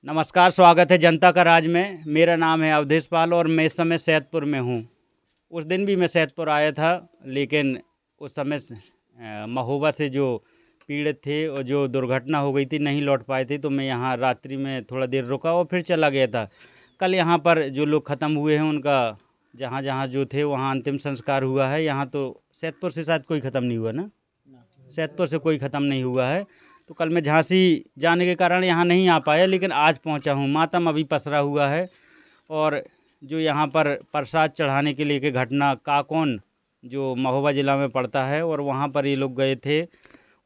नमस्कार, स्वागत है जनता का राज में। मेरा नाम है अवधेश पाल और मैं इस समय सैदपुर में हूँ। उस दिन भी मैं सैदपुर आया था, लेकिन उस समय महोबा से जो पीड़ित थे और जो दुर्घटना हो गई थी, नहीं लौट पाए थे, तो मैं यहाँ रात्रि में थोड़ा देर रुका और फिर चला गया था। कल यहाँ पर जो लोग ख़त्म हुए हैं उनका जहाँ जहाँ जो थे वहाँ अंतिम संस्कार हुआ है। यहाँ तो सैदपुर से शायद कोई ख़त्म नहीं हुआ ना, सैदपुर से कोई ख़त्म नहीं हुआ है। तो कल मैं झांसी जाने के कारण यहाँ नहीं आ पाया, लेकिन आज पहुँचा हूँ। मातम अभी पसरा हुआ है और जो यहाँ पर प्रसाद चढ़ाने के लिए के घटना काकोन जो महोबा ज़िला में पड़ता है और वहाँ पर ये लोग गए थे,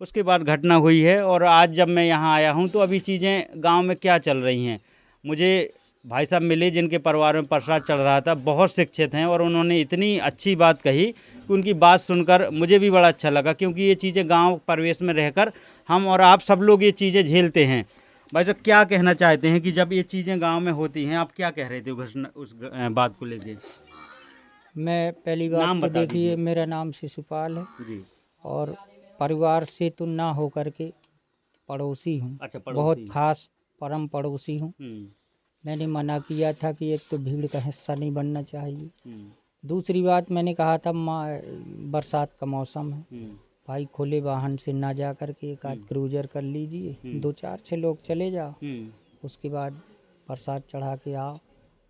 उसके बाद घटना हुई है। और आज जब मैं यहाँ आया हूँ तो अभी चीज़ें गांव में क्या चल रही हैं, मुझे भाई साहब मिले जिनके परिवार में प्रसाद चढ़ रहा था, बहुत शिक्षित हैं और उन्होंने इतनी अच्छी बात कही कि उनकी बात सुनकर मुझे भी बड़ा अच्छा लगा, क्योंकि ये चीज़ें गांव परिवेश में रहकर हम और आप सब लोग ये चीज़ें झेलते हैं। भाई साहब क्या कहना चाहते हैं कि जब ये चीज़ें गांव में होती हैं, आप क्या कह रहे थे उस बात को लेके? मैं पहली बात नाम तो बता देखिए, दीजिए मेरा नाम शिशुपाल है जी। और परिवार से तो ना हो करके पड़ोसी हूँ। अच्छा, बहुत पड़ोसी। खास परम पड़ोसी हूँ। मैंने मना किया था कि एक तो भीड़ का हिस्सा नहीं बनना चाहिए। दूसरी बात मैंने कहा था बरसात का मौसम है, भाई खुले वाहन से ना जा करके एक आध क्रूजर कर लीजिए, 2 4 6 लोग चले जाओ, उसके बाद प्रसाद चढ़ा के आओ,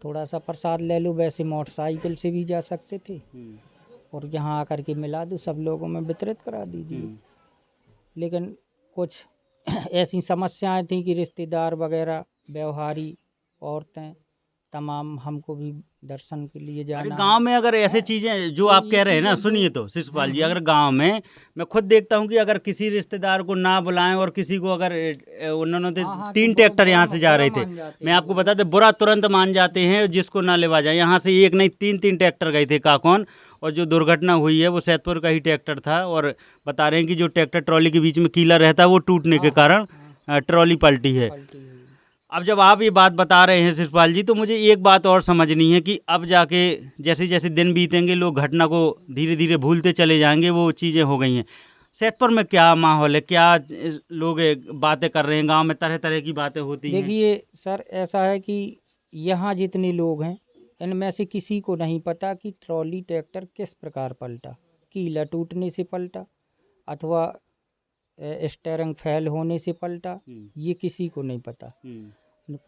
थोड़ा सा प्रसाद ले लो। वैसे मोटरसाइकिल से भी जा सकते थे और यहाँ आकर के मिला दो, सब लोगों में वितरित करा दीजिए। लेकिन कुछ ऐसी समस्याएं थी कि रिश्तेदार वगैरह, व्यवहारी औरतें तमाम, हमको भी दर्शन के लिए अरे जाना गांव है। में अगर ऐसे चीजें जो तो आप ये कह रहे हैं ना, चीज़ें सुनिए तो शिशुपाल जी, अगर गांव में मैं खुद देखता हूं कि अगर किसी रिश्तेदार को ना बुलाएं और किसी को अगर उन्होंने तो हाँ हाँ, तो 3 ट्रैक्टर यहाँ से जा बुरा रहे थे, मान जाते मैं हैं आपको लोग। बता दें, बुरा तुरंत मान जाते हैं जिसको ना लेवा जाए। यहाँ से एक नहीं 3 3 ट्रैक्टर गए थे काकौन, और जो दुर्घटना हुई है वो सैदपुर का ही ट्रैक्टर था। और बता रहे हैं कि जो ट्रैक्टर ट्रॉली के बीच में कीला रहता है वो टूटने के हाँ हाँ कारण हाँ, ट्रॉली पलटी है। पलटी हुई। अब जब आप ये बात बता रहे हैं शिषपाल जी, तो मुझे एक बात और समझनी है कि अब जाके जैसे जैसे दिन बीतेंगे लोग घटना को धीरे धीरे भूलते चले जाएंगे, वो चीज़ें हो गई हैं। सैदपुर में क्या माहौल है, क्या लोग बातें कर रहे हैं? गांव में तरह तरह की बातें होती हैं। देखिए सर, ऐसा है कि यहाँ जितने लोग हैं इनमें से किसी को नहीं पता कि ट्रॉली ट्रैक्टर किस प्रकार पलटा। कीला टूटने से पलटा अथवा स्टीयरिंग फेल होने से पलटा, ये किसी को नहीं पता।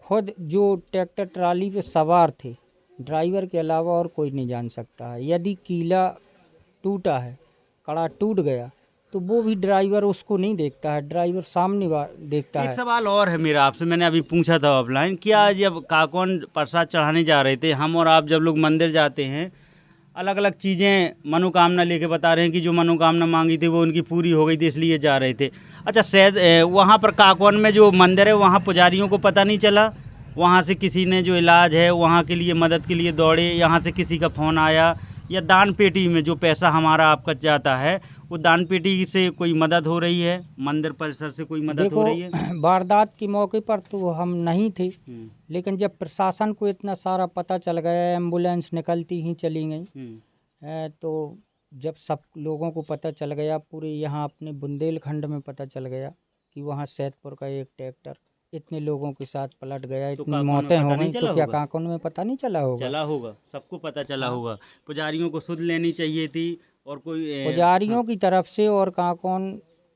खुद जो ट्रैक्टर ट्राली पे सवार थे, ड्राइवर के अलावा और कोई नहीं जान सकता है। यदि कीला टूटा है, कड़ा टूट गया, तो वो भी ड्राइवर उसको नहीं देखता है, ड्राइवर सामने देखता एक है। सवाल और है मेरा आपसे, मैंने अभी पूछा था ऑफलाइन, क्या जब काकौन प्रसाद चढ़ाने जा रहे थे, हम और आप जब लोग मंदिर जाते हैं, अलग अलग चीज़ें मनोकामना लेके बता रहे हैं कि जो मनोकामना मांगी थी वो उनकी पूरी हो गई थी, इसलिए जा रहे थे। अच्छा, शायद वहाँ पर काकौन में जो मंदिर है वहाँ पुजारियों को पता नहीं चला, वहाँ से किसी ने जो इलाज है वहाँ के लिए मदद के लिए दौड़े, यहाँ से किसी का फ़ोन आया, या दान पेटी में जो पैसा हमारा आपका जाता है वो दान पेटी से कोई मदद हो रही है, मंदिर परिसर से कोई मदद हो देखो, रही है? वारदात के मौके पर तो हम नहीं थे, लेकिन जब प्रशासन को इतना सारा पता चल गया, एम्बुलेंस निकलती ही चली गई। तो जब सब लोगों को पता चल गया, पूरे यहाँ अपने बुंदेलखंड में पता चल गया कि वहाँ सैदपुर का एक ट्रैक्टर इतने लोगों के साथ पलट गया, तो इतनी काकौन में मौतें पता हो नहीं गई, तो चला क्या होगा? काकों में पता नहीं चला होगा? चला होगा, सबको पता चला हाँ, होगा। पुजारियों को सुध लेनी चाहिए थी और कोई हाँ। पुजारियों की तरफ से और काकों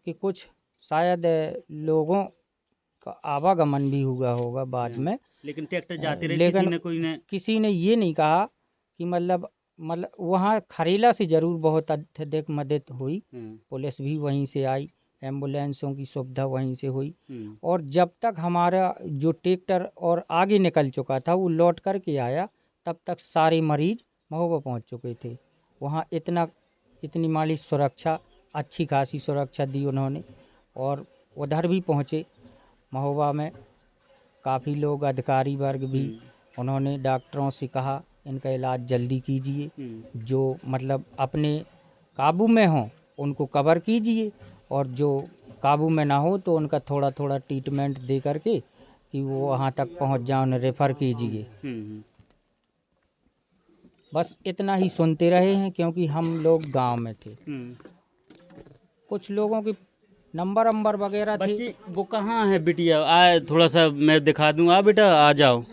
के कुछ शायद लोगों का आवागमन भी हुआ होगा बाद में। लेकिन ट्रैक्टर जाते रहे, किसी लेकिन ने कोई ने। किसी ने ये नहीं कहा कि मतलब वहाँ खरेला से ज़रूर बहुत अत्यधिक मदद हुई। पुलिस भी वहीं से आई, एम्बुलेंसों की सुविधा वहीं से हुई। और जब तक हमारा जो ट्रैक्टर और आगे निकल चुका था वो लौट कर के आया, तब तक सारे मरीज महोबा पहुँच चुके थे। वहाँ इतनी माली सुरक्षा, अच्छी खासी सुरक्षा दी उन्होंने। और उधर भी पहुँचे महोबा में काफ़ी लोग, अधिकारी वर्ग भी, उन्होंने डॉक्टरों से कहा इनका इलाज जल्दी कीजिए, जो मतलब अपने काबू में हो उनको कवर कीजिए, और जो काबू में ना हो तो उनका थोड़ा थोड़ा ट्रीटमेंट दे करके कि वो वहाँ तक पहुँच जाए, उन्हें रेफ़र कीजिए। बस इतना ही सुनते रहे हैं, क्योंकि हम लोग गांव में थे। कुछ लोगों की नंबर अंबर वगैरह थे। बच्ची वो कहाँ है बिटिया? आ थोड़ा सा मैं दिखा दूँ, आ बेटा आ जाओ।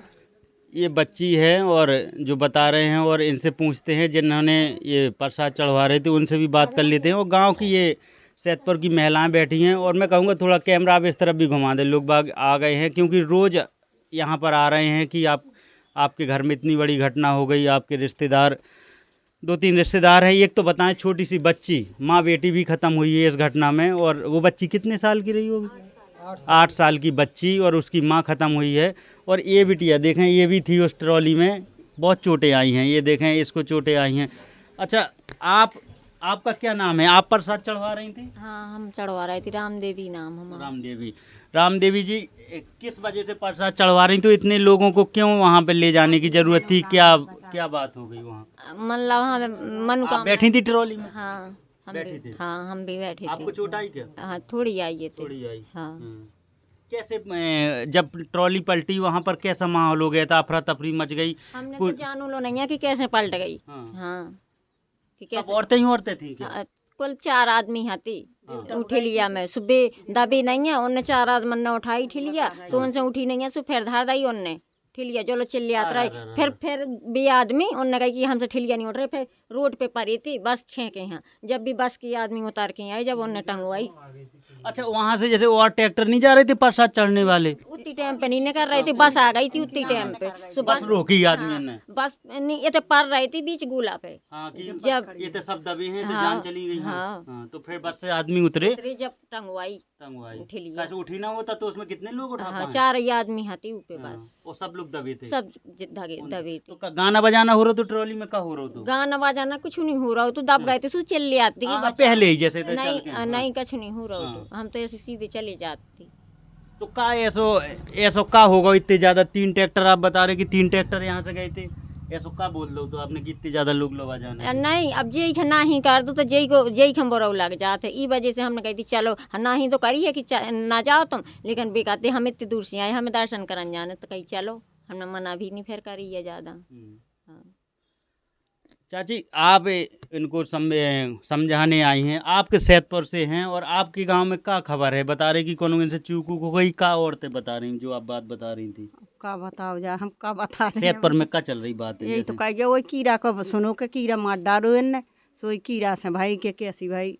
ये बच्ची है और जो बता रहे हैं, और इनसे पूछते हैं जिन्होंने ये प्रसाद चढ़वा रहे थे, उनसे भी बात कर लेते हैं। और गांव की ये सैदपुर की महिलाएं बैठी हैं, और मैं कहूँगा थोड़ा कैमरा आप इस तरफ भी घुमा दें। लोग बाग आ गए हैं क्योंकि रोज़ यहाँ पर आ रहे हैं कि आपके घर में इतनी बड़ी घटना हो गई। आपके रिश्तेदार, 2-3 रिश्तेदार हैं। एक तो बताएं, छोटी सी बच्ची, माँ बेटी भी ख़त्म हुई है इस घटना में। और वो बच्ची कितने साल की रही होगी? 8 साल की बच्ची, और उसकी माँ ख़त्म हुई है। और ये बिटिया देखें, ये भी थी उस ट्रॉली में। बहुत चोटें आई हैं, ये देखें इसको चोटें आई हैं। अच्छा, आपका क्या नाम है? आप प्रसाद चढ़वा रही थी? हाँ, हम चढ़वा रही थी। राम देवी नाम हमारा। राम देवी जी, किस वजह से प्रसाद चढ़वा रही? तो इतने लोगों को क्यों वहाँ पे ले जाने की जरूरत थी? क्या बात हो गई वहाँ? मतलब वहाँ मनोकामना बैठी थी ट्रॉली में? हाँ, बैठी थी? हाँ, हम भी बैठे थे। आपको चोट आई क्या? हाँ, थोड़ी आई है। थोड़ी आई। हाँ। कैसे जब ट्रॉली पलटी वहाँ पर कैसा माहौल हो गया था? अफरा तफरी मच गई? हमने तो जानू लो नहीं है कि कैसे पलट गई। हाँ। हाँ, कि सब कैसे। औरतें थी क्या? हाँ, कुल 4 आदमी हती। उठी लिया मैं सुबह, दबी नहीं है उनने। 4 आदमी ने उठाई ठिलिया, सो उनसे उठी नहीं है, सो फिर धार दी उनने ठिलिया। जो लो चिल्लियात रही, फिर भी आदमी उनने कहा कि हमसे ठिलिया नहीं उठ रहे। फिर रोड पे पड़ी थी, बस छेके हैं। जब भी बस की आदमी उतार के आई, जब उनने टंगवाई। अच्छा, वहाँ से जैसे और ट्रैक्टर नहीं जा रहे थे प्रसाद चढ़ने वाले? उतनी टाइम पे नहीं कर रही थी, बस आ गई थी उतनी टाइम पे। सो बस रोकी आदमी ने? बस नहीं, ये तो पर रही थी बीच गोला पे। हाँ, कि जब ये तो सब दबे हैं तो हाँ, जान चली गई। हाँ। हाँ, तो फिर बस से आदमी उतरे, जब टंगवाई उठी लिया। कैसे उठी ना होता तो उसमें कितने लोग उठा हाँ, पाए? 4 ही आदमी हती ऊपे हाँ, बस। और सब लोग दबे थे? सब दबे तो थे। गाना बजाना हो रहा तो ट्रॉली में का हो रहा तो? गाना बजाना कुछ नहीं हो रहा, तो दब गए थे। सो चल आती कि बच्चा। पहले ही जैसे तो चल नहीं के? नहीं, कुछ नहीं हो रहा तो हम तो ऐसे सीधे चले जाती। तो का ऐसो का होगा इतने ज्यादा? 3 ट्रैक्टर आप बता रहे कि 3 ट्रैक्टर यहाँ से गए थे, ऐसो का बोल दो तो आपने कि इतने ज्यादा लोग लगा जाना? नहीं, अब जेई के ना ही कर दो तो जेई खम बोरा लग जाते। ई वजह से हमने कही थी चलो ना ही तो करिए कि ना जाओ तुम, लेकिन बेकाते हम इतने दूर से आए, हमें दर्शन करने जाने, तो कही चलो। हमने मना भी नहीं फिर करी है ज़्यादा। हाँ। चाची, आप इनको समझाने आई हैं, आपके सैदपुर से हैं, और आपके गांव में क्या खबर है? बता रहे कि कोनो इनसे चूक हो गई, का औरतें बता रही जो आप बात बता रही थी? का बताओ जा, हम का बता रहे सैदपुर में क्या चल रही बात है? यही तो कहिए, वही कीड़ा को सुनो के कीड़ा मार डालो इनने। सो कीड़ा से भाई के कैसी भाई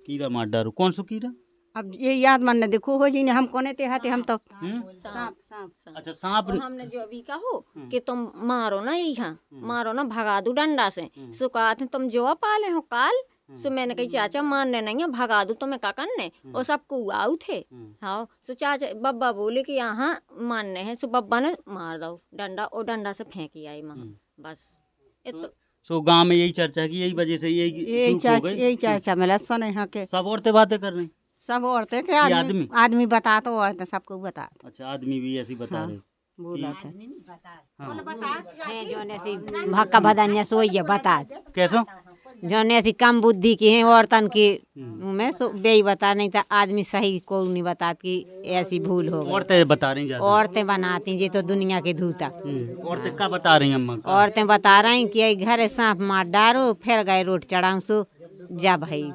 कीड़ा मार डालो? कौन सा कीड़ा? अब ये याद मन देखो हो जी ने, हम कोने ते हाथे हम तो सांप सांप। अच्छा, सांप। और हमने जो अभी कहो कि तुम मारो ना, यहाँ मारो ना, भगा दो डंडा से। सो कहा थे तुम जो पाले हो काल। सो मैंने कही चाचा मारने नहीं है, भगा दो तुम्हें का करने। और सबको आऊ थे। हाँ, सो चाचा बब्बा बोले कि यहाँ मारने हैं। सो बब्बा ने मार दो डंडा, और डंडा से फेंकी आई माँ। बस सो गांव में यही चर्चा है कि यही वजह से यही चर्चा मिला सुने यहाँ के सब औरतें बातें कर रही? सब औरतें के आदमी बता, तो औरतें सबको बता। अच्छा, आदमी भी ऐसी बता रहे? बोला थे भक्का भदान्या सोइए बता। कैसो? जौन ऐसी कम बुद्धि की हैं औरतन की में बेई बता, नहीं तो आदमी सही को नहीं बता कि ऐसी भूल हो गई। औरतें बता रही ज्यादा? औरतें बनाती ये तो दुनिया के धूता। औरतें क्या बता रही अम्मा? औरतें बता रही कि घर सांप मार डारो, फिर गए रोड चढ़ाऊ। सो जा भाई,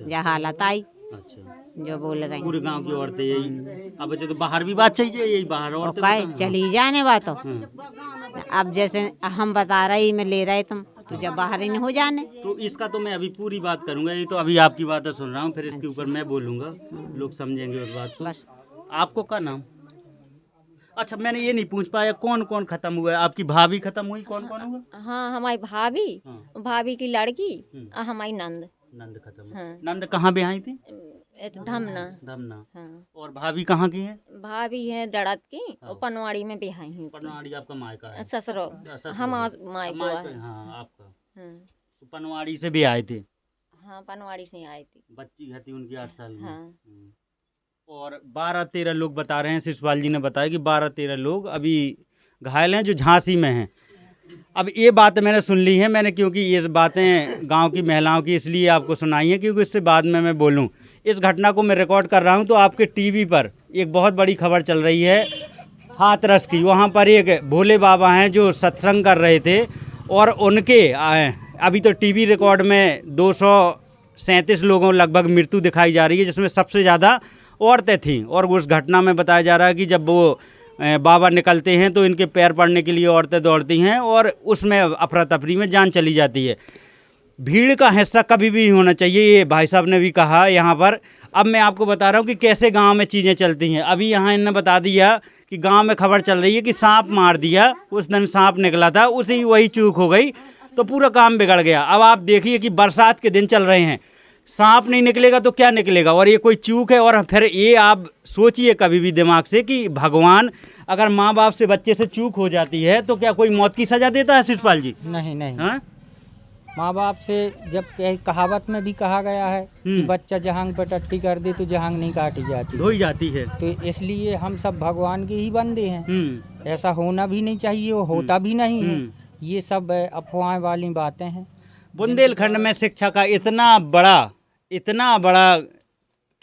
जा हालत आई। अच्छा, जो बोल रहे पूरे गांव की औरतें यही? अब बच्चे तो बाहर भी बात चाहिए, यही बाहर औरतें चली जाने बात। अब जैसे हम बता रही में ले रहे तुम, तो जब बाहर ही नहीं हो जाने। तो इसका तो मैं अभी पूरी बात करूंगा, ये तो अभी आपकी बातें सुन रहा हूँ, फिर इसके ऊपर मैं बोलूंगा, लोग समझेंगे उस बात को। आपको क्या नाम? अच्छा, मैंने ये नहीं पूछ पाया कौन कौन खत्म हुआ है? आपकी भाभी खत्म हुई, कौन कौन हुआ? हाँ, हमारी भाभी की लड़की, हमारी नंद खत्म हुई। हाँ। नंद कहाँ ब्याही थी? धमना। हाँ। और भाभी कहाँ की है? भाभी है दड़त की, और पनवाड़ी में ब्याही हुई। पनवाड़ी आपका मायका है? ससुरो हम मायको है। हाँ, आपका। हाँ। तो पनवाड़ी से भी आए थे? हाँ, पनवाड़ी से आई थी। बच्ची थी उनकी 8 साल की। हाँ। और 12-13 लोग बता रहे हैं, शिशपाल जी ने बताया कि 12-13 लोग अभी घायल हैं जो झांसी में हैं। अब ये बात मैंने सुन ली है, मैंने क्योंकि ये बातें गांव की महिलाओं की इसलिए आपको सुनाई है क्योंकि इससे बाद में मैं बोलूं। इस घटना को मैं रिकॉर्ड कर रहा हूं तो आपके टीवी पर एक बहुत बड़ी खबर चल रही है हाथरस की। वहां पर एक भोले बाबा हैं जो सत्संग कर रहे थे, और उनके अभी तो टीवी रिकॉर्ड में 200 37 लोगों लगभग मृत्यु दिखाई जा रही है, जिसमें सबसे ज़्यादा औरतें थीं। और उस घटना में बताया जा रहा है कि जब वो बाबा निकलते हैं तो इनके पैर पड़ने के लिए औरतें दौड़ती हैं और उसमें अफरा तफरी में जान चली जाती है। भीड़ का हिस्सा कभी भी नहीं होना चाहिए, ये भाई साहब ने भी कहा यहाँ पर। अब मैं आपको बता रहा हूँ कि कैसे गांव में चीज़ें चलती हैं। अभी यहाँ इन्होंने बता दिया कि गांव में खबर चल रही है कि सांप मार दिया, उस दिन सांप निकला था, उसी वही चूक हो गई तो पूरा काम बिगड़ गया। अब आप देखिए कि बरसात के दिन चल रहे हैं, सांप नहीं निकलेगा तो क्या निकलेगा, और ये कोई चूक है। और फिर ये आप सोचिए कभी भी दिमाग से कि भगवान अगर माँ बाप से बच्चे से चूक हो जाती है तो क्या कोई मौत की सज़ा देता है शिषपाल जी? नहीं नहीं। हाँ, माँ बाप से जब कहावत में भी कहा गया है कि बच्चा जहांग पर टट्टी कर दे तो जहांग नहीं काटी जाती, धोई जाती है। तो इसलिए हम सब भगवान के ही बंदे हैं। ऐसा होना भी नहीं चाहिए, वो होता भी नहीं है। ये सब अफवाहें वाली बातें हैं। बुंदेलखंड में शिक्षा का इतना बड़ा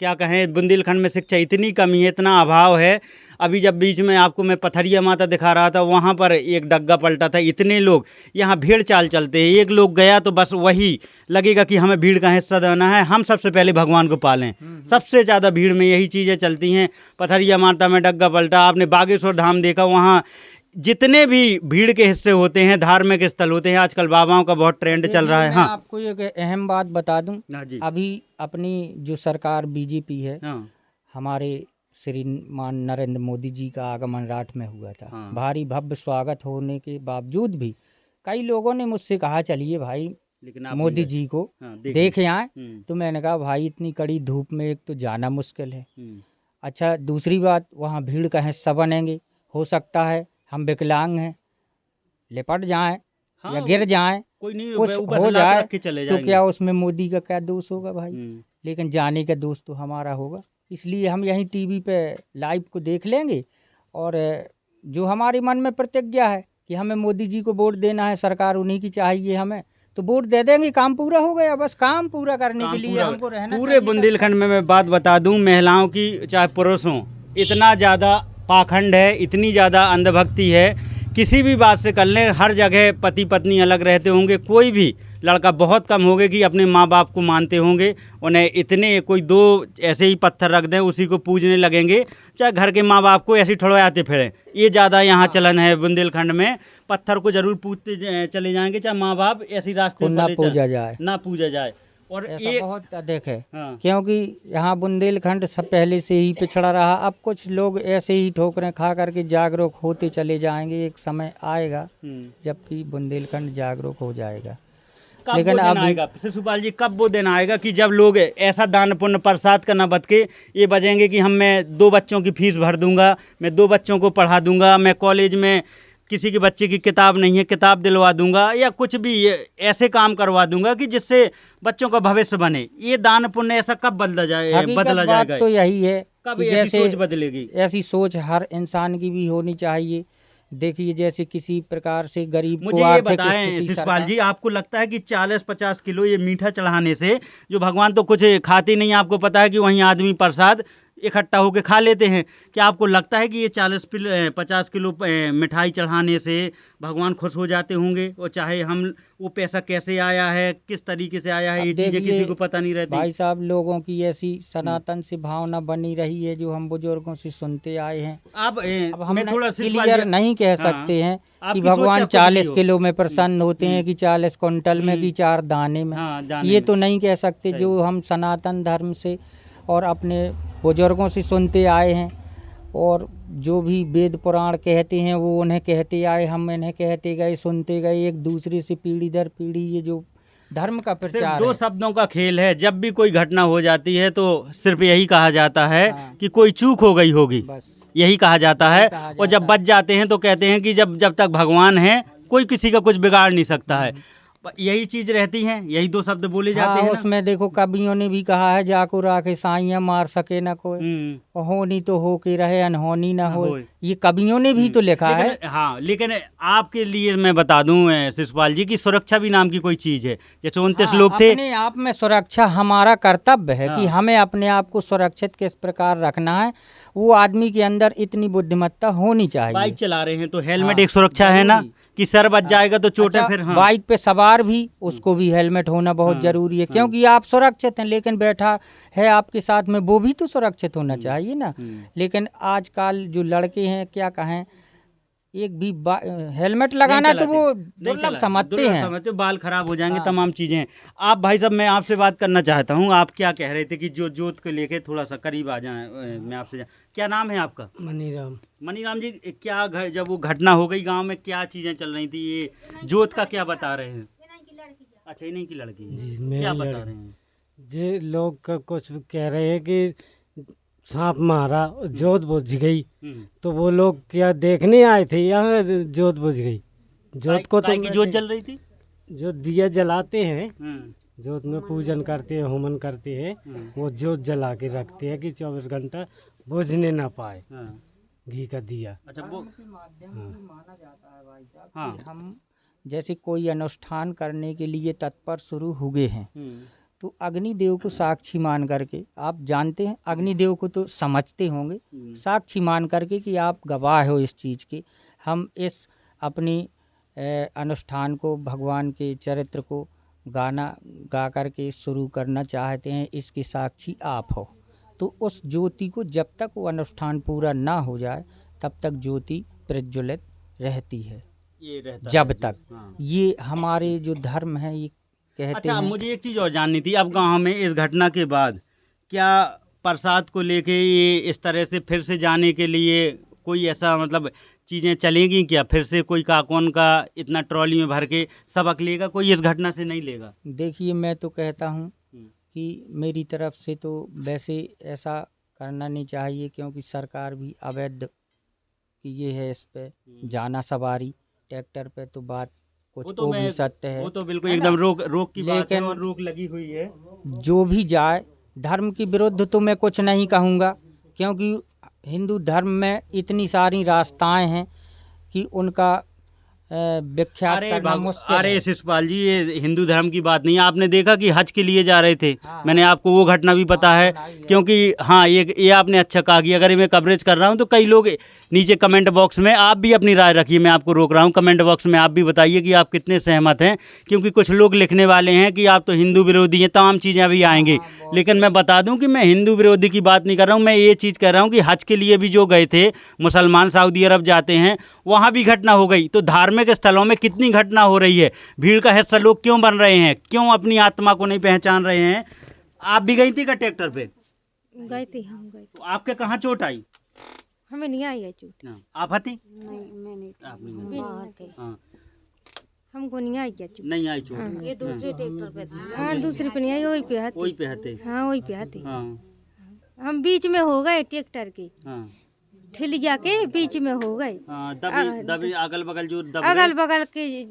क्या कहें, बुंदेलखंड में शिक्षा इतनी कमी है, इतना अभाव है। अभी जब बीच में आपको मैं पथरिया माता दिखा रहा था, वहाँ पर एक डग्गा पलटा था, इतने लोग, यहाँ भीड़ चाल चलते हैं। एक लोग गया तो बस वही लगेगा कि हमें भीड़ का हिस्सा देना है, हम सबसे पहले भगवान को पालें। सबसे ज़्यादा भीड़ में यही चीज़ें चलती हैं। पथरिया माता में डग्गा पलटा, आपने बागेश्वर धाम देखा, वहाँ जितने भी भीड़ के हिस्से होते हैं, धार्मिक स्थल होते हैं, आजकल बाबाओं का बहुत ट्रेंड चल रहा है। मैं हाँ, आपको एक अहम बात बता दूं, जी। अभी अपनी जो सरकार बीजेपी है, हाँ, हमारे श्रीमान नरेंद्र मोदी जी का आगमन राठ में हुआ था। हाँ। भारी भव्य स्वागत होने के बावजूद भी कई लोगों ने मुझसे कहा चलिए भाई लेकिन आप मोदी नहीं जी को गए। देखे आए। हम्म, तो मैंने कहा भाई इतनी कड़ी धूप में एक तो जाना मुश्किल है। हम्म, अच्छा, दूसरी बात, वहाँ भीड़ का हिस्सा बनेंगे, हो सकता है हम विकलांग हैं, लिपट जाएं हाँ, या गिर जाएं, कोई नहीं, कुछ ऊपर हो से लात जाए रख के चले तो जाएंगे। क्या उसमें मोदी का क्या दोष होगा भाई? हम्म, लेकिन जाने का दोष तो हमारा होगा। इसलिए हम यहीं टीवी पे लाइव को देख लेंगे और जो हमारे मन में प्रतिज्ञा है कि हमें मोदी जी को वोट देना है, सरकार उन्हीं की चाहिए हमें, तो वोट दे देंगे। काम पूरा हो गया, बस काम पूरा करने के लिए हमको रहना पूरे चाहिए। बुंदेलखंड में मैं बात बता दूं, महिलाओं की चाहे पुरुषों, इतना ज़्यादा पाखंड है, इतनी ज़्यादा अंधभक्ति है। किसी भी बात से कर लें, हर जगह पति पत्नी अलग रहते होंगे, कोई भी लड़का बहुत कम होंगे कि अपने माँ बाप को मानते होंगे। उन्हें इतने कोई दो ऐसे ही पत्थर रख दें, उसी को पूजने लगेंगे, चाहे घर के माँ बाप को ऐसे ठुड़वाते फिरें। ये ज़्यादा यहाँ चलन है बुंदेलखंड में। पत्थर को जरूर पूजते चले जाएंगे, चाहे माँ बाप ऐसी रास्ते ना पर पूजा जाए, ना पूजा जाए। और ऐसा एक बहुत अधिक है। हाँ, क्योंकि यहाँ बुंदेलखंड सब पहले से ही पिछड़ा रहा। अब कुछ लोग ऐसे ही ठोकरें खा करके जागरूक होते चले जाएंगे। एक समय आएगा जबकि बुंदेलखंड जागरूक हो जाएगा। कब लेकिन वो दिन अभी आएगा शिशुपाल जी, कब वो दिन आएगा कि जब लोग ऐसा दान पुण्य प्रसाद का न बद के ये बजेंगे कि मैं 2 बच्चों की फीस भर दूंगा, मैं 2 बच्चों को पढ़ा दूंगा, मैं कॉलेज में किसी के बच्चे की किताब नहीं है किताब दिलवा दूंगा, या कुछ भी ऐसे काम करवा दूंगा कि जिससे बच्चों का भविष्य बने। ये दान पुण्य ऐसा कब बदला बात जाएगा? तो यही है कब कि ऐसी जैसे सोच बदलेगी? ऐसी सोच हर इंसान की भी होनी चाहिए। देखिए, जैसे किसी प्रकार से गरीब को मुझे ये आर्थिक बताएं स्थिति शिशुपाल जी, आपको लगता है कि 40-50 किलो ये मीठा चढ़ाने से, जो भगवान तो कुछ खाते नहीं, आपको पता है कि वहीं आदमी प्रसाद इकट्ठा होकर खा लेते हैं, क्या आपको लगता है कि ये 40-50 किलो मिठाई चढ़ाने से भगवान खुश हो जाते होंगे? और चाहे हम वो पैसा कैसे आया है, किस तरीके से आया है, ये चीज़ें किसी को पता नहीं रहती। भाई साहब, लोगों की ऐसी सनातन से भावना बनी रही है जो हम बुजुर्गों से सुनते आए हैं। अब हम मैं थोड़ा क्लियर नहीं कह सकते हैं कि आपकी सोच भगवान क्या कुछ 40 भी हो। किलो में प्रसन्न होते हैं कि 40 क्विंटल में कि 4 दाने में। हाँ, जाने ये में। तो नहीं कह सकते। सही। जो हम सनातन धर्म से और अपने बुजुर्गों से सुनते आए हैं और जो भी वेद पुराण कहते हैं वो उन्हें कहते आए, हम इन्हें कहते गए, सुनते गए, एक दूसरे से पीढ़ी दर पीढ़ी ये जो धर्म का सिर्फ प्रचार 2 है। शब्दों का खेल है। जब भी कोई घटना हो जाती है तो सिर्फ यही कहा जाता है हाँ। कि कोई चूक हो गई होगी, बस यही कहा जाता है। कहा और जब जाता बच जाते हैं तो कहते हैं कि जब तक भगवान है कोई किसी का कुछ बिगाड़ नहीं सकता है। यही चीज रहती है, यही 2 शब्द बोले जाते हाँ, हैं ना। उसमें देखो कवियों ने भी कहा है, जाको राखे साइयां मार सके न कोई, हम्म, होनी तो हो के रहे अनहोनी न हो। होए। ये कवियों ने भी तो लिखा है। लेकिन आपके लिए मैं बता दूं शिशुपाल जी की सुरक्षा भी नाम की कोई चीज है। जैसे 29 हाँ, लोग थे। अपने आप में सुरक्षा हमारा कर्तव्य है कि हाँ। हमें अपने आप को सुरक्षित किस प्रकार रखना है। वो आदमी के अंदर इतनी बुद्धिमत्ता होनी चाहिए। बाइक चला रहे हैं तो हेलमेट हाँ, एक सुरक्षा है ना। जरूरी। कि सर बच जाएगा तो चोटें अच्छा, फिर। हाँ बाइक पे सवार भी उसको भी हेलमेट होना बहुत हाँ, जरूरी है, हाँ। क्योंकि आप सुरक्षित हैं, लेकिन बैठा है आपके साथ में वो भी तो सुरक्षित होना चाहिए ना। लेकिन आजकल जो लड़के हैं, क्या कहें, एक भी हेलमेट लगाना तो वो दुर्लभ समझते हैं। समझते, बाल खराब हो जाएंगे, हाँ। तमाम चीजें हैं। आप भाई साहब, मैं आपसे बात करना चाहता हूँ, आप क्या कह रहे थे कि जो जोत को लेके थोड़ा सा करीब आ जाए, मैं आपसे क्या नाम है आपका? मनीराम। मनीराम जी, क्या जब वो घटना हो गई गांव में, क्या चीजें चल रही थी, ये जोत का क्या बता रहे हैं? अच्छा, इन्हीं की लड़की है। जी, क्या मेरी बता लड़की। रहे हैं? जे लोग कुछ कह रहे हैं कि सांप मारा, जोत बुझ गई, तो वो लोग क्या देखने आए थे यहाँ, जोत बुझ गई। जोत को काय तो की जोत जल रही थी? जो दिया जलाते हैं, हम्म, जोत में पूजन करते हैं, होमन करते हैं, वो जोत जला के रखते हैं कि 24 घंटा बुझने ना पाए हाँ। घी का दिया। अच्छा, वो माना जाता है भाई साहब हाँ। कि हम जैसे कोई अनुष्ठान करने के लिए तत्पर शुरू हुए हैं, तो अग्निदेव को साक्षी मान करके, आप जानते हैं अग्निदेव को तो समझते होंगे, साक्षी मान करके कि आप गवाह हो इस चीज़ के, हम इस अपनी अनुष्ठान को, भगवान के चरित्र को गाना गा करके शुरू करना चाहते हैं, इसके साक्षी आप हो। तो उस ज्योति को जब तक वो अनुष्ठान पूरा ना हो जाए तब तक ज्योति प्रज्वलित रहती है, ये रहता जब है। तक। हाँ। ये हमारे जो धर्म है ये कहते अच्छा, हैं। मुझे एक चीज़ और जाननी थी, अब गांव में इस घटना के बाद क्या प्रसाद को लेके ये इस तरह से फिर से जाने के लिए कोई ऐसा मतलब चीज़ें चलेंगी क्या? फिर से कोई काकौन का इतना ट्रॉली में भर के सबक लेगा, कोई इस घटना से नहीं लेगा? देखिए, मैं तो कहता हूँ कि मेरी तरफ से तो वैसे ऐसा करना नहीं चाहिए, क्योंकि सरकार भी अवैध कि ये है इस पे जाना सवारी ट्रैक्टर पे, तो बात कुछ वो भी सत्य है। वो तो बिल्कुल है एकदम ना? रोक की बात है लेकिन और रोक लगी हुई है। जो भी जाए, धर्म के विरुद्ध तो मैं कुछ नहीं कहूँगा, क्योंकि हिंदू धर्म में इतनी सारी रास्ताएं हैं कि उनका विख्यात करना मुश्किल अरे है। शिषपाल जी, ये हिंदू धर्म की बात नहीं है। आपने देखा कि हज के लिए जा रहे थे, हाँ, मैंने आपको वो घटना भी पता है, सुनाई है। क्योंकि हाँ, ये आपने अच्छा कहा कि अगर मैं कवरेज कर रहा हूँ तो कई लोग नीचे कमेंट बॉक्स में आप भी अपनी राय रखिए, मैं आपको रोक रहा हूँ, कमेंट बॉक्स में आप भी बताइए कि आप कितने सहमत हैं, क्योंकि कुछ लोग लिखने वाले हैं कि आप तो हिंदू विरोधी हैं, तमाम चीज़ें अभी आएंगी। लेकिन मैं बता दूं कि मैं हिंदू विरोधी की बात नहीं कर रहा हूं, मैं ये चीज़ कह रहा हूं कि हज के लिए भी जो गए थे मुसलमान, सऊदी अरब जाते हैं, वहाँ भी घटना हो गई। तो धार्मिक स्थलों में कितनी घटना हो रही है, भीड़ का हिस्सा लोग क्यों बन रहे हैं, क्यों अपनी आत्मा को नहीं पहचान रहे हैं? आप भी गई थी क्या ट्रैक्टर पे? गई थी, हम गए तो आपके कहाँ चोट आई? हमें नहीं आई है चोट। हाँ, आप हती? नहीं, मैं नहीं आप नहीं बाहर थे, हाँ, हमको नहीं आई है चोट। नहीं आई चोट। ये दूसरे ट्रैक्टर पे था। हाँ, दूसरे पे नहीं आई, वही पे वही हती। पे हते। हाँ, वही पे हती। हाँ हम बीच में हो गए ट्रैक्टर के, हाँ ठिलिया के बीच में हो गए। हाँ, दबी अगल बगल जो दब अगल गए। बगल के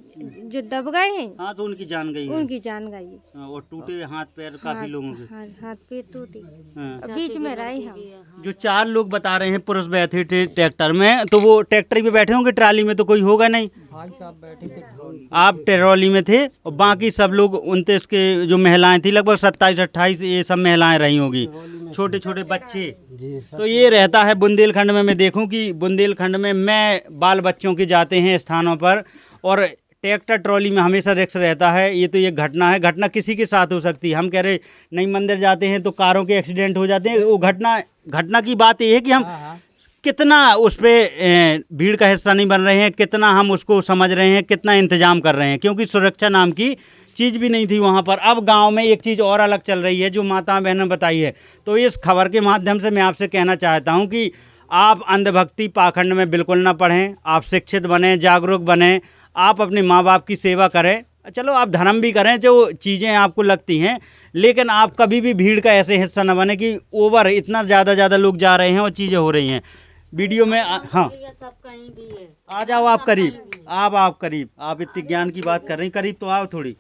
जो दब गए हैं हाँ, तो उनकी जान गई है। उनकी जान गई है। हाँ, और टूटे हाथ पैर काफी लोगों के। हाथ पैर टूटे, हाँ। बीच में रहे हम। जो 4 लोग बता रहे हैं पुरुष बैठे थे ट्रैक्टर में, तो वो ट्रैक्टर पे बैठे होंगे, ट्राली में तो कोई होगा नहीं। भाई साहब बैठे थे ट्रॉली। आप ट्रॉली में थे और बाकी सब लोग 29 के जो महिलाएं थी, लगभग 27-28 ये सब महिलाएं रही होंगी, छोटे छोटे बच्चे। जी तो ये रहता है बुंदेलखंड में। मैं देखूं कि बुंदेलखंड में मैं बाल बच्चों के जाते हैं स्थानों पर, और ट्रैक्टर ट्रॉली में हमेशा रिस्क रहता है। ये तो ये घटना है, घटना किसी के साथ हो सकती है। हम कह रहे नई मंदिर जाते हैं तो कारों के एक्सीडेंट हो जाते हैं, वो घटना की बात ये है कि हम कितना उस पर भीड़ का हिस्सा नहीं बन रहे हैं, कितना हम उसको समझ रहे हैं, कितना इंतजाम कर रहे हैं, क्योंकि सुरक्षा नाम की चीज़ भी नहीं थी वहाँ पर। अब गांव में एक चीज़ और अलग चल रही है जो माता बहनों ने बताई है। तो इस खबर के माध्यम से मैं आपसे कहना चाहता हूँ कि आप अंधभक्ति पाखंड में बिल्कुल ना पढ़ें, आप शिक्षित बने, जागरूक बने, आप अपने माँ बाप की सेवा करें। चलो आप धर्म भी करें जो चीज़ें आपको लगती हैं, लेकिन आप कभी भी भीड़ का ऐसे हिस्सा न बने कि ओवर इतना ज़्यादा लोग जा रहे हैं और चीज़ें हो रही हैं वीडियो में। हाँ, आ जाओ आप करीब, आप करीब, आप इतने ज्ञान की बात कर रही, करीब तो आओ थोड़ी,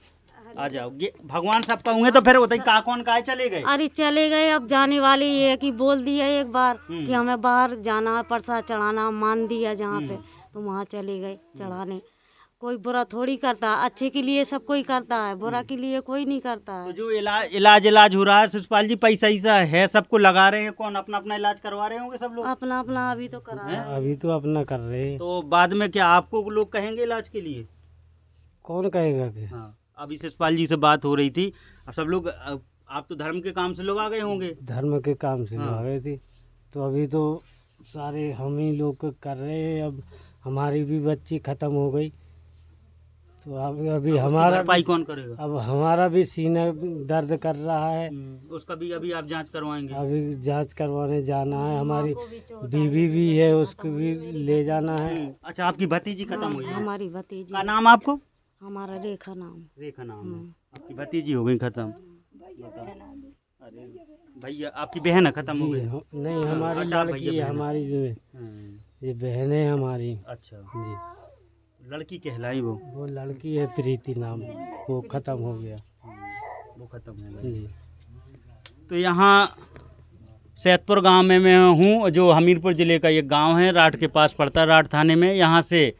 आ जाओ। ये भगवान सबका हुए तो फिर होता ही का कौन का चले गए। अरे चले गए, अब जाने वाले ये कि बोल दिया एक बार कि हमें बाहर जाना है, प्रसाद चढ़ाना, मान दिया जहाँ पे, तो वहाँ चले गए चढ़ाने। कोई बुरा थोड़ी करता है, अच्छे के लिए सब कोई करता है, बुरा के लिए कोई नहीं करता तो है। जो इलाज हो रहा है शिषपाल जी, पैसा ऐसा है सबको लगा रहे हैं, कौन अपना अपना इलाज करवा रहे होंगे सब लोग? अपना अपना अभी तो करा हैं? रहे हैं। अभी तो अपना कर रहे हैं। तो बाद में क्या आपको लोग कहेंगे इलाज के लिए? कौन कहेगा कि हाँ, अभी शिषपाल जी से बात हो रही थी। अब सब लोग आप तो धर्म के काम से लोग आ गए होंगे। धर्म के काम से हाँ। आ गए थे, तो अभी तो सारे हम ही लोग कर रहे हैं। अब हमारी भी बच्ची ख़त्म हो गई, तो अभी अब हमारा उसकी भरपाई कौन करेगा? अब हमारा भी सीना दर्द कर रहा है। उसका भी अभी आप जांच करवाएंगे? अभी जांच करवाने जाना है, हमारी बीवी भी है, उसको भी ले जाना है। अच्छा, आपकी भतीजी खत्म हुई है? हमारी भतीजी, क्या नाम आपको? हमारा रेखा नाम। रेखा नाम है। आपकी भतीजी हो गई खत्म? अरे भैया, आपकी बहन है खत्म हो जी, गई? नहीं हमारी अच्छा, आप लड़की भैया है, बहन। हमारी जो है, ये बहन है हमारी। अच्छा, जी, लड़की कहलाई वो? वो लड़की है प्रीति नाम, वो ख़त्म हो गया। वो खत्म हो गई। जी, तो यहाँ सैदपुर गांव में मैं हूँ, जो हमीरपुर ज़िले का एक गांव है, राठ के पास पड़ता है, राठ थाने में। यहाँ से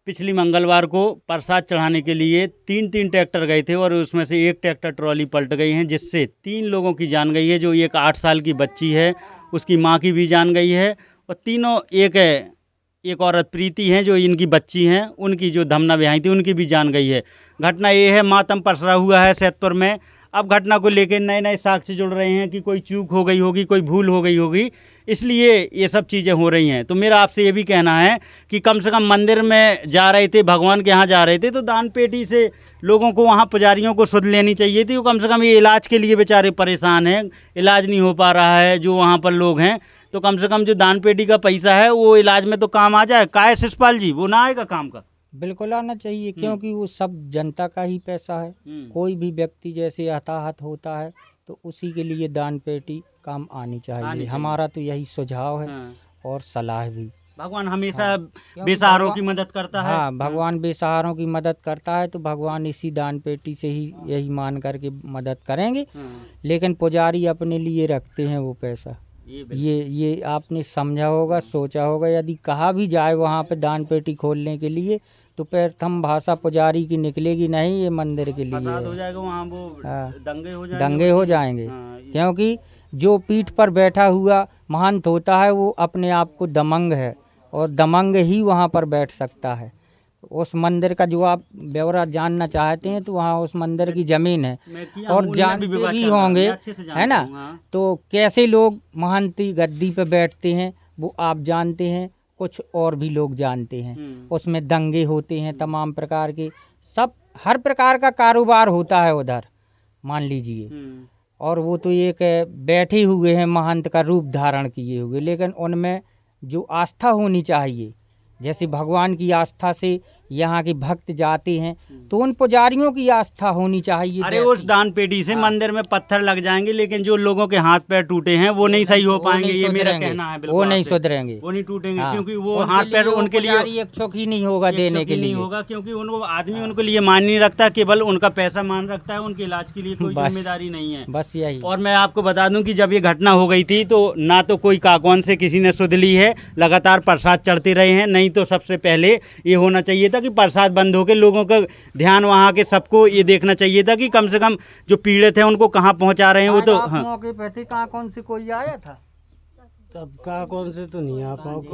पिछली मंगलवार को प्रसाद चढ़ाने के लिए तीन ट्रैक्टर गए थे और उसमें से एक ट्रैक्टर ट्रॉली पलट गई है, जिससे 3 लोगों की जान गई है। जो एक 8 साल की बच्ची है, उसकी माँ की भी जान गई है, और तीनों एक औरत प्रीति हैं जो इनकी बच्ची हैं, उनकी जो धमना ब्याही थी उनकी भी जान गई है। घटना ये है, मातम पसरा हुआ है सैदपुर में। अब घटना को लेकर नए नए साक्ष्य जुड़ रहे हैं कि कोई चूक हो गई होगी, कोई भूल हो गई होगी, इसलिए ये सब चीज़ें हो रही हैं। तो मेरा आपसे ये भी कहना है कि कम से कम मंदिर में जा रहे थे, भगवान के यहाँ जा रहे थे, तो दान पेटी से लोगों को, वहाँ पुजारियों को सुध लेनी चाहिए थी। वो कम से कम ये इलाज के लिए बेचारे परेशान हैं, इलाज नहीं हो पा रहा है जो वहाँ पर लोग हैं, तो कम से कम जो दान पेटी का पैसा है वो इलाज में तो काम आ जाए। काहे शिषपाल जी, वो ना आएगा काम का? बिल्कुल आना चाहिए, क्योंकि वो सब जनता का ही पैसा है। कोई भी व्यक्ति जैसे हताहत होता है तो उसी के लिए दान पेटी काम आनी चाहिए। हमारा तो यही सुझाव है और सलाह भी। भगवान हमेशा क्योंकि बेसहारों की भगवान- मदद करता है। हाँ, भगवान बेसहारों की मदद करता है, तो भगवान इसी दान पेटी से ही यही मान करके मदद करेंगे। लेकिन पुजारी अपने लिए रखते हैं वो पैसा। ये आपने समझा होगा, सोचा होगा। यदि कहा भी जाए वहाँ पे दान पेटी खोलने के लिए, तो प्रथम भाषा पुजारी की निकलेगी नहीं, ये मंदिर के लिए फसाद हो है। जाएगा वहाँ, वो हाँ, दंगे हो जाएंगे। जाएंगे। क्योंकि जो पीठ पर बैठा हुआ महंत होता है वो अपने आप को दमंग है, और दमंग ही वहाँ पर बैठ सकता है। उस मंदिर का जो आप ब्यौरा जानना चाहते हैं, तो वहाँ उस मंदिर की ज़मीन है, और जानते भी होंगे, है ना? तो कैसे लोग महंती गद्दी पे बैठते हैं वो आप जानते हैं, कुछ और भी लोग जानते हैं। उसमें दंगे होते हैं तमाम प्रकार के, सब हर प्रकार का कारोबार होता है उधर, मान लीजिए। और वो तो एक बैठे हुए हैं, महंत का रूप धारण किए हुए, लेकिन उनमें जो आस्था होनी चाहिए, जैसे भगवान की आस्था से यहाँ के भक्त जाते हैं, तो उन पुजारियों की आस्था होनी चाहिए। अरे उस दान पेटी से मंदिर में पत्थर लग जाएंगे, लेकिन जो लोगों के हाथ पैर टूटे हैं वो नहीं सही हो पाएंगे, ये मेरा कहना है। बिल्कुल वो नहीं सुधरेंगे, वो नहीं टूटेंगे, हाँ, क्योंकि वो हाथ पैर उनके लिए इच्छुक ही नहीं होगा देने के लिए, नहीं होगा, क्योंकि उनको आदमी उनके लिए मान नहीं रखता, केवल उनका पैसा मान रखता है, उनके इलाज के लिए कोई जिम्मेदारी नहीं है। बस यही। और मैं आपको बता दूं कि जब ये घटना हो गई थी तो ना तो कोई काकवान से किसी ने सुध ली है, लगातार प्रसाद चढ़ते रहे हैं। नहीं तो सबसे पहले ये होना चाहिए था कि प्रसाद बंद होकर लोगों का ध्यान, वहाँ के सबको ये देखना चाहिए था कि कम से कम जो पीड़ित हैं उनको कहाँ पहुँचा रहे हैं। वो तो मौके पे थे, कहाँ कौन से कोई आया था? तब कहाँ कौन से तो नहीं आ पाओ।